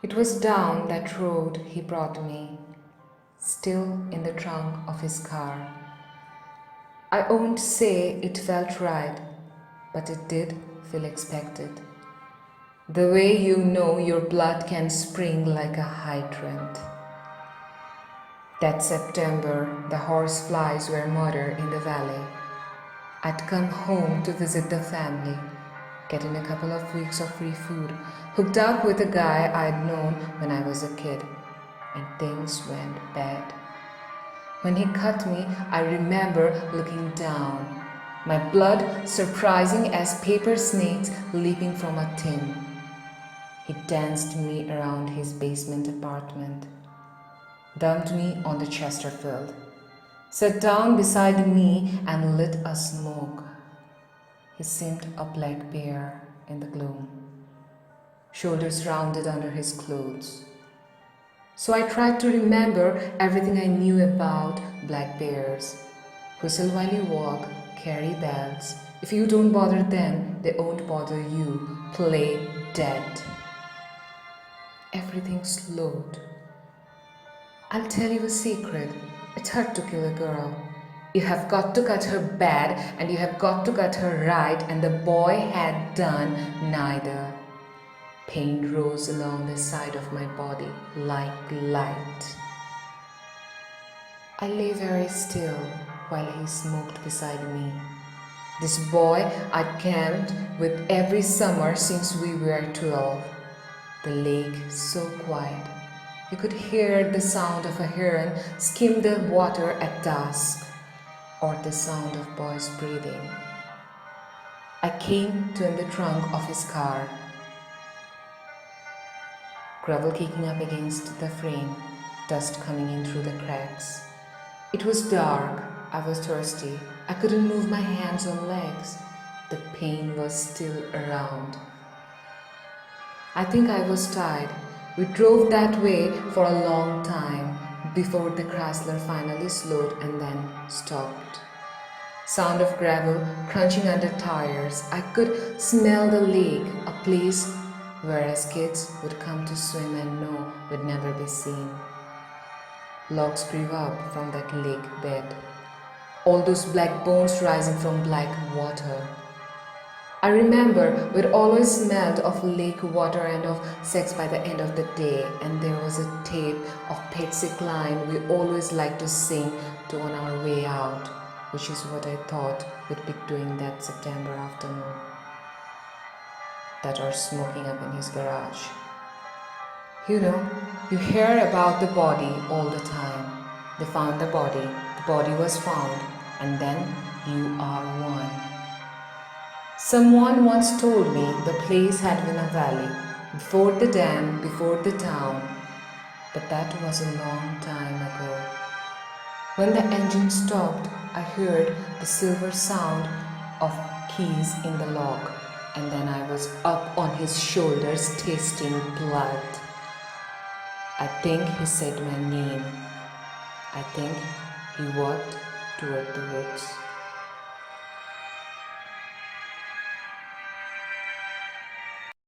It was down that road he brought me, still in the trunk of his car. I won't say it felt right, but it did feel expected. The way you know your blood can spring like a hydrant. That September, the horseflies were murdered in the valley. I'd come home to visit the family, getting a couple of weeks of free food, hooked up with a guy I'd known when I was a kid, and things went bad. When he cut me, I remember looking down, my blood surprising as paper snakes leaping from a tin. He danced me around his basement apartment, dumped me on the Chesterfield, sat down beside me and lit a smoke. He seemed a black bear in the gloom, shoulders rounded under his clothes. So I tried to remember everything I knew about black bears. Whistle while you walk, carry bells. If you don't bother them, they won't bother you. Play dead. Everything slowed. I'll tell you a secret. It's hard to kill a girl. You have got to cut her bad and you have got to cut her right, and the boy had done neither. Pain rose along the side of my body like light. I lay very still while he smoked beside me. This boy I'd camped with every summer since we were 12. The lake so quiet. You could hear the sound of a heron skim the water at dusk, or the sound of boys breathing. I came to in the trunk of his car, gravel kicking up against the frame, dust coming in through the cracks. It was dark. I was thirsty. I couldn't move my hands or legs. The pain was still around. I think I was tired. We drove that way for a long time before the Chrysler finally slowed and then stopped. Sound of gravel crunching under tires. I could smell the lake, a place where as kids would come to swim and know would never be seen. Logs grew up from that lake bed, all those black bones rising from black water. I remember we'd always smelled of lake water and of sex by the end of the day, and there was a tape of Patsy Cline we always liked to sing to on our way out, which is what I thought we'd be doing that September afternoon. That or smoking up in his garage. You know, you hear about the body all the time. They found the body was found, and then you are one. Someone once told me the place had been a valley, before the dam, before the town, but that was a long time ago. When the engine stopped, I heard the silver sound of keys in the lock, and then I was up on his shoulders tasting blood. I think he said my name. I think he walked toward the woods.